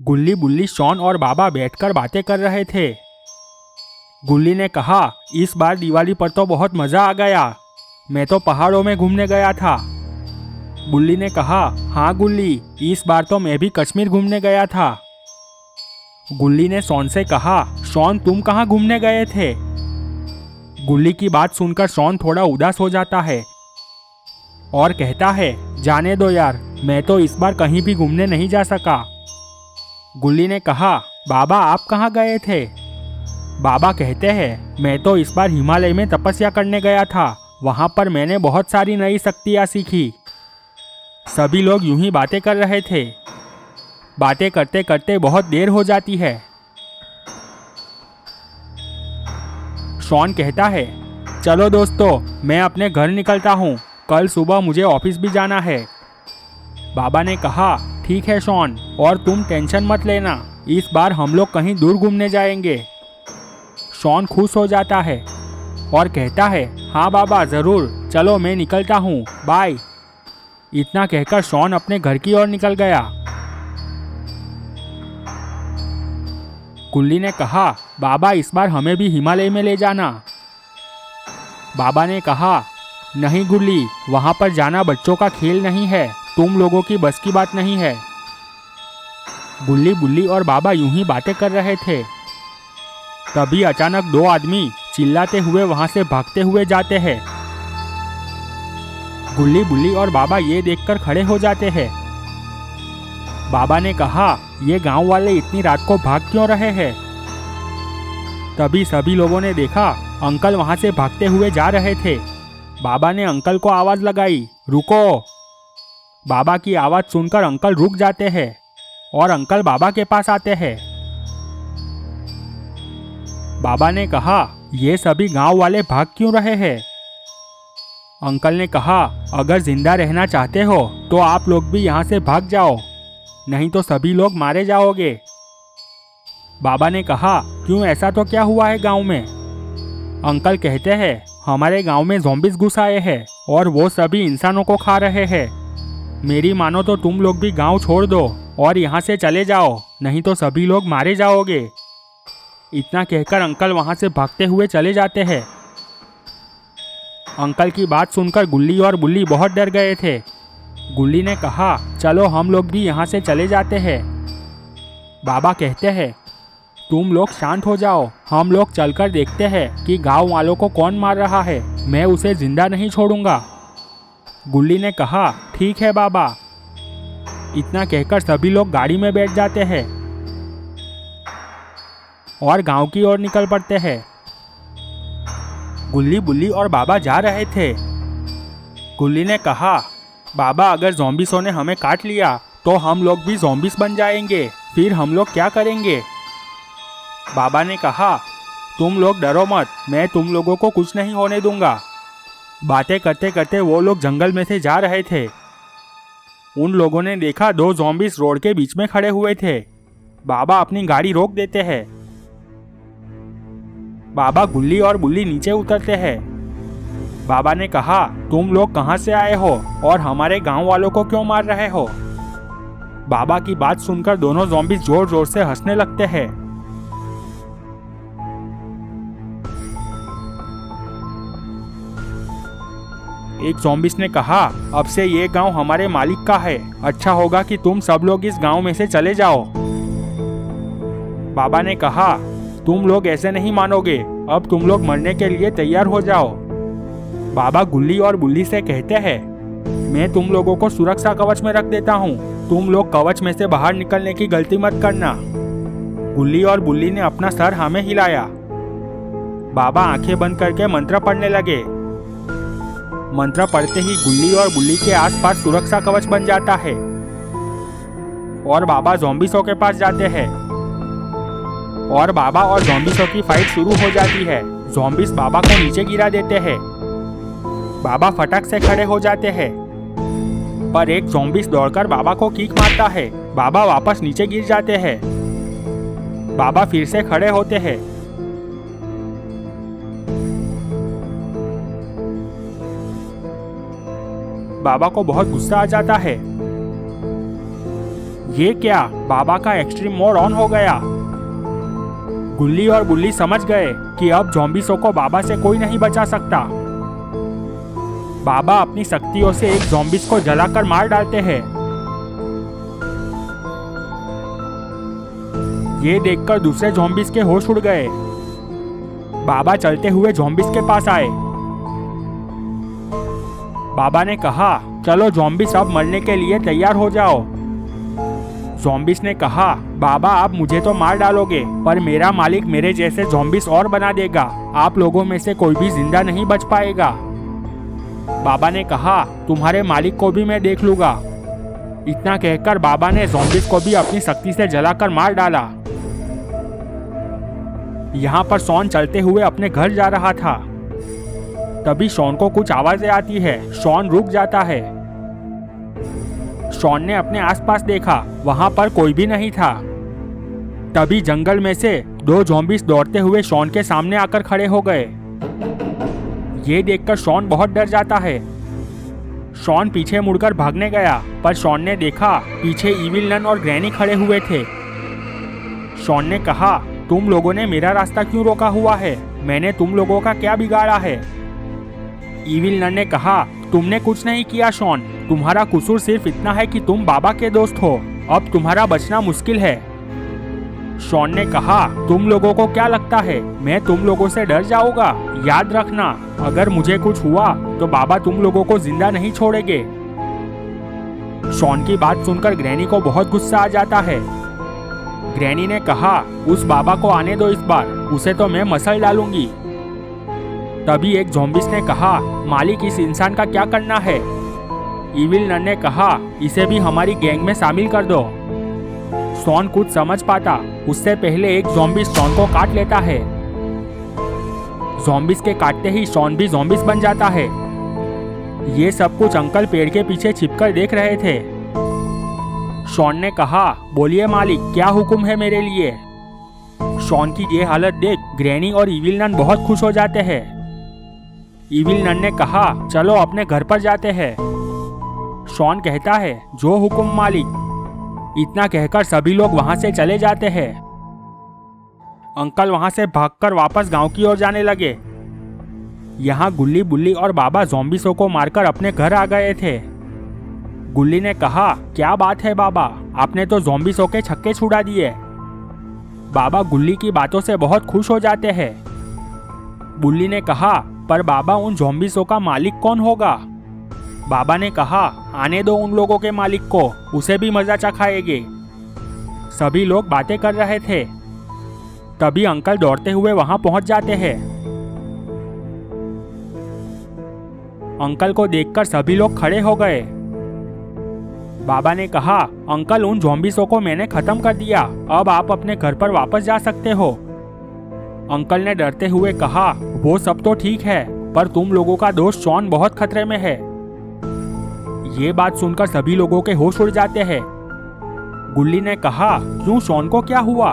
गुल्ली बुल्ली शॉन और बाबा बैठकर बातें कर रहे थे। गुल्ली ने कहा, इस बार दिवाली पर तो बहुत मज़ा आ गया। मैं तो पहाड़ों में घूमने गया था। बुल्ली ने कहा, हाँ गुल्ली, इस बार तो मैं भी कश्मीर घूमने गया था। गुल्ली ने शॉन से कहा, शॉन तुम कहाँ घूमने गए थे? गुल्ली की बात सुनकर शॉन थोड़ा उदास हो जाता है और कहता है, जाने दो यार, मैं तो इस बार कहीं भी घूमने नहीं जा सका। गुल्ली ने कहा, बाबा आप कहाँ गए थे? बाबा कहते हैं, मैं तो इस बार हिमालय में तपस्या करने गया था। वहाँ पर मैंने बहुत सारी नई शक्तियाँ सीखी। सभी लोग यूं ही बातें कर रहे थे। बातें करते करते बहुत देर हो जाती है। शॉन कहता है, चलो दोस्तों, मैं अपने घर निकलता हूँ, कल सुबह मुझे ऑफिस भी जाना है। बाबा ने कहा, ठीक है शॉन, और तुम टेंशन मत लेना, इस बार हम लोग कहीं दूर घूमने जाएंगे। शॉन खुश हो जाता है और कहता है, हाँ बाबा ज़रूर, चलो मैं निकलता हूँ, बाय। इतना कहकर शॉन अपने घर की ओर निकल गया। गुल्ली ने कहा, बाबा इस बार हमें भी हिमालय में ले जाना। बाबा ने कहा, नहीं गुल्ली, वहाँ पर जाना बच्चों का खेल नहीं है, तुम लोगों की बस की बात नहीं है। गुल्ली बुल्ली और बाबा यूं ही बातें कर रहे थे। तभी अचानक दो आदमी चिल्लाते हुए वहां से भागते हुए जाते हैं। गुल्ली बुल्ली और बाबा ये देखकर खड़े हो जाते हैं। बाबा ने कहा, ये गांव वाले इतनी रात को भाग क्यों रहे हैं? तभी सभी लोगों ने देखा, अंकल वहां से भागते हुए जा रहे थे। बाबा ने अंकल को आवाज लगाई, रुको। बाबा की आवाज सुनकर अंकल रुक जाते हैं और अंकल बाबा के पास आते हैं। बाबा ने कहा, ये सभी गांव वाले भाग क्यों रहे हैं? अंकल ने कहा, अगर जिंदा रहना चाहते हो तो आप लोग भी यहाँ से भाग जाओ, नहीं तो सभी लोग मारे जाओगे। बाबा ने कहा, क्यों, ऐसा तो क्या हुआ है गांव में? अंकल कहते हैं, हमारे गांव में ज़ॉम्बीज़ घुस आए हैं और वो सभी इंसानों को खा रहे हैं। मेरी मानो तो तुम लोग भी गांव छोड़ दो और यहाँ से चले जाओ, नहीं तो सभी लोग मारे जाओगे। इतना कहकर अंकल वहाँ से भागते हुए चले जाते हैं। अंकल की बात सुनकर गुल्ली और बुल्ली बहुत डर गए थे। गुल्ली ने कहा, चलो हम लोग भी यहाँ से चले जाते हैं। बाबा कहते हैं, तुम लोग शांत हो जाओ, हम लोग चलकर देखते हैं कि गांव वालों को कौन मार रहा है, मैं उसे जिंदा नहीं छोड़ूंगा। गुल्ली ने कहा, ठीक है बाबा। इतना कहकर सभी लोग गाड़ी में बैठ जाते हैं और गांव की ओर निकल पड़ते हैं। गुल्ली बुल्ली और बाबा जा रहे थे। गुल्ली ने कहा, बाबा अगर ज़ॉम्बीज़ों ने हमें काट लिया तो हम लोग भी ज़ॉम्बीज़ बन जाएंगे, फिर हम लोग क्या करेंगे? बाबा ने कहा, तुम लोग डरो मत, मैं तुम लोगों को कुछ नहीं होने दूंगा। बातें करते करते वो लोग जंगल में से जा रहे थे। उन लोगों ने देखा दो ज़ॉम्बीज़ रोड के बीच में खड़े हुए थे। बाबा अपनी गाड़ी रोक देते हैं। बाबा गुल्ली और बुल्ली नीचे उतरते हैं। बाबा ने कहा, तुम लोग कहाँ से आए हो और हमारे गांव वालों को क्यों मार रहे हो? बाबा की बात सुनकर दोनों ज़ॉम्बीज़ जोर जोर से हंसने लगते हैं। एक ज़ॉम्बीज़ ने कहा, अब से ये गांव हमारे मालिक का है, अच्छा होगा कि तुम सब लोग इस गांव में से चले जाओ। बाबा ने कहा, तुम लोग ऐसे नहीं मानोगे, अब तुम लोग मरने के लिए तैयार हो जाओ। बाबा गुल्ली और बुल्ली से कहते हैं, मैं तुम लोगों को सुरक्षा कवच में रख देता हूँ, तुम लोग कवच में से बाहर निकलने की गलती मत करना। गुल्ली और बुल्ली ने अपना सर हमें हिलाया। बाबा आंखें बंद करके मंत्र पढ़ने लगे। मंत्र पढ़ते ही गुल्ली और बुल्ली के आसपास सुरक्षा कवच बन जाता है और बाबा ज़ॉम्बीज़ों के पास जाते हैं और बाबा और ज़ॉम्बीज़ों की फाइट शुरू हो जाती है। ज़ॉम्बीज़ बाबा को नीचे गिरा देते हैं। बाबा फटक से खड़े हो जाते हैं, पर एक ज़ॉम्बीज़ दौड़कर बाबा को किक मारता है। बाबा वापस नीचे गिर जाते हैं। बाबा फिर से खड़े होते हैं। बाबा को बहुत गुस्सा आ जाता है। ये क्या, बाबा का एक्सट्रीम मोड ऑन हो गया। गुल्ली और बुल्ली समझ गए कि अब ज़ॉम्बीज़ों को बाबा से कोई नहीं बचा सकता। बाबा अपनी शक्तियों से एक ज़ॉम्बीज़ को जलाकर मार डालते हैं। ये देखकर दूसरे ज़ॉम्बीज़ के होश उड़ गए। बाबा चलते हुए ज़ॉम्बीज़ के पास आए। बाबा ने कहा, चलो ज़ॉम्बीज़ अब मरने के लिए तैयार हो जाओ। ज़ॉम्बीज़ ने कहा, बाबा आप मुझे तो मार डालोगे, पर मेरा मालिक मेरे जैसे ज़ॉम्बीज़ और बना देगा। आप लोगों में से कोई भी जिंदा नहीं बच पाएगा। बाबा ने कहा, तुम्हारे मालिक को भी मैं देख लूंगा। इतना कहकर बाबा ने ज़ॉम्बीज़ को भी अपनी शक्ति से जलाकर मार डाला। यहाँ पर शॉन चलते हुए अपने घर जा रहा था। तभी शॉन को कुछ आवाजें आती है। शॉन रुक जाता है। शॉन ने अपने आसपास देखा, वहां पर कोई भी नहीं था। तभी जंगल में से दो ज़ॉम्बीज़ दौड़ते हुए शॉन के सामने आकर खड़े हो गए। ये देखकर शॉन बहुत डर जाता है। शॉन पीछे मुड़कर भागने गया, पर शॉन ने देखा पीछे इविल नन और ग्रैनी खड़े हुए थे। शॉन ने कहा, तुम लोगों ने मेरा रास्ता क्यों रोका हुआ है? मैंने तुम लोगों का क्या बिगाड़ा है? इविल नन ने कहा, तुमने कुछ नहीं किया शॉन, तुम्हारा कसूर सिर्फ इतना है कि तुम बाबा के दोस्त हो। अब तुम्हारा बचना मुश्किल है। शॉन ने कहा, तुम लोगों को क्या लगता है मैं तुम लोगों से डर जाऊंगा? याद रखना, अगर मुझे कुछ हुआ तो बाबा तुम लोगों को जिंदा नहीं छोड़ेंगे। शॉन की बात सुनकर ग्रैनी को बहुत गुस्सा आ जाता है। ग्रैनी ने कहा, उस बाबा को आने दो, इस बार उसे तो मैं मसल डालूंगी। तभी एक ज़ॉम्बीज़ ने कहा, मालिक इस इंसान का क्या करना है? इविल नन ने कहा, इसे भी हमारी गैंग में शामिल कर दो। शॉन कुछ समझ पाता उससे पहले एक ज़ॉम्बीज़ शॉन को काट लेता है। ज़ॉम्बीज़ के काटते ही शॉन भी ज़ॉम्बीज़ बन जाता है। ये सब कुछ अंकल पेड़ के पीछे छिपकर देख रहे थे। शॉन ने कहा, बोलिए मालिक, क्या हुक्म है मेरे लिए? शॉन की ये हालत देख ग्रैनी और इविल नन बहुत खुश हो जाते हैं। इविल नन ने कहा, चलो अपने घर पर जाते हैं। शॉन कहता है, जो हुक्म मालिक। इतना कहकर सभी लोग वहां से चले जाते हैं। अंकल वहां से भागकर वापस गांव की ओर जाने लगे। यहाँ गुल्ली, बुल्ली और बाबा ज़ॉम्बीज़ों को मारकर अपने घर आ गए थे। गुल्ली ने कहा, क्या बात है बाबा, आपने तो ज़ॉम्बीज़ों के छक्के छुड़ा दिए। बाबा गुल्ली की बातों से बहुत खुश हो जाते हैं। बुल्ली ने कहा, पर बाबा उन ज़ॉम्बीज़ों का मालिक कौन होगा? बाबा ने कहा, आने दो उन लोगों के मालिक को, उसे भी मजा चखाएंगे। सभी लोग बातें कर रहे थे। तभी अंकल दौड़ते हुए वहां पहुंच जाते हैं। अंकल को देखकर सभी लोग खड़े हो गए। बाबा ने कहा, अंकल उन ज़ॉम्बीज़ों को मैंने खत्म कर दिया, अब आप अपने घर पर वापस जा सकते हो। अंकल ने डरते हुए कहा, वो सब तो ठीक है, पर तुम लोगों का दोस्त शॉन बहुत खतरे में है। ये बात सुनकर सभी लोगों के होश उड़ जाते हैं। गुल्ली ने कहा, क्यों, शॉन को क्या हुआ?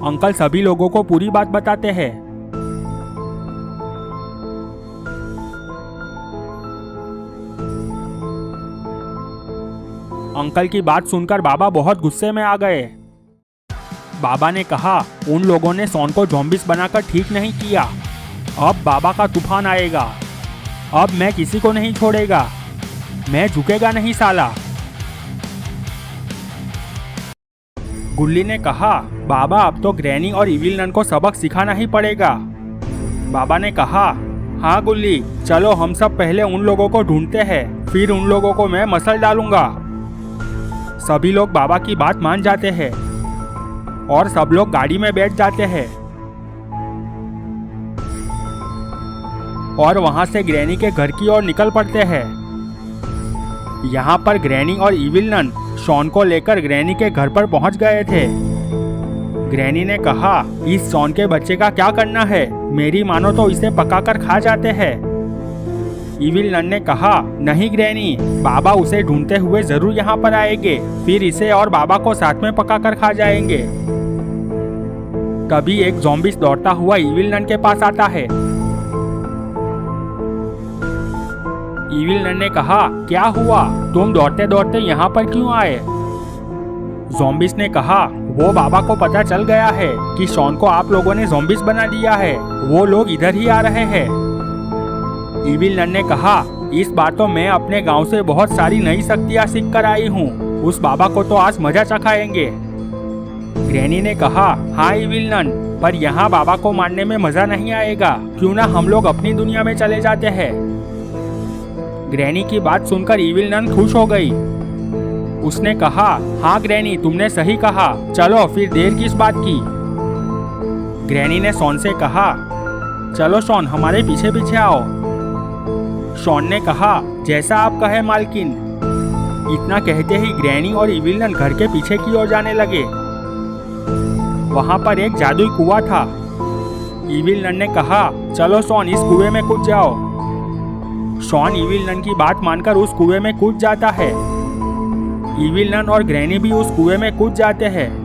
अंकल सभी लोगों को पूरी बात बताते हैं। अंकल की बात सुनकर बाबा बहुत गुस्से में आ गए। बाबा ने कहा, उन लोगों ने शॉन को ज़ॉम्बीज़ बनाकर ठीक नहीं किया। अब बाबा का तूफान आएगा। अब मैं किसी को नहीं छोड़ेगा। मैं झुकेगा नहीं साला। गुल्ली ने कहा, बाबा अब तो ग्रैनी और इविल नन को सबक सिखाना ही पड़ेगा। बाबा ने कहा, हाँ गुल्ली, चलो हम सब पहले उन लोगों को ढूंढते हैं, फिर उन लोगों को मैं मसल डालूंगा। सभी लोग बाबा की बात मान जाते हैं और सब लोग गाड़ी में बैठ जाते हैं और वहां से ग्रैनी के घर की ओर निकल पड़ते हैं। यहाँ पर ग्रैनी और इविल नन शॉन को लेकर ग्रैनी के घर पर पहुंच गए थे। ग्रैनी ने कहा, इस शॉन के बच्चे का क्या करना है? मेरी मानो तो इसे पकाकर खा जाते हैं। इविल नन ने कहा, नहीं ग्रैनी, बाबा उसे ढूंढते हुए जरूर यहाँ पर आएंगे, फिर इसे और बाबा को साथ में पकाकर खा जाएंगे। तभी एक ज़ॉम्बीज़ दौड़ता हुआ इविल नन के पास आता है। इविल नन ने कहा, क्या हुआ, तुम दौड़ते दौड़ते यहाँ पर क्यों आए? ज़ॉम्बिस ने कहा, वो बाबा को पता चल गया है कि शॉन को आप लोगों ने ज़ॉम्बिस बना दिया है। वो लोग इधर ही आ रहे हैं। इविल नन ने कहा, इस बार तो मैं अपने गांव से बहुत सारी नई शक्तियां सीख कर आई हूँ। उस बाबा को तो आज मजा चखाएंगे। ग्रैनी ने कहा, हाँ इविल नन, पर यहाँ बाबा को मारने में मजा नहीं आएगा। क्यों ना हम लोग अपनी दुनिया में चले जाते हैं। ग्रैनी की बात सुनकर इविल नन खुश हो गई। उसने कहा, हाँ ग्रैनी, तुमने सही कहा। चलो फिर देर किस बात की। ग्रैनी ने शॉन से कहा, चलो शॉन, हमारे पीछे पीछे आओ। शॉन ने कहा, जैसा आप कहे मालकिन। इतना कहते ही ग्रैनी और इविल नन घर के पीछे की ओर जाने लगे। वहां पर एक जादुई कुआं था। इविल नन ने कहा, चलो शॉन, इस कुएं में कूद जाओ। शॉन इविल नन की बात मानकर उस कुएं में कूद जाता है। इविल नन और ग्रैनी भी उस कुएं में कूद जाते हैं।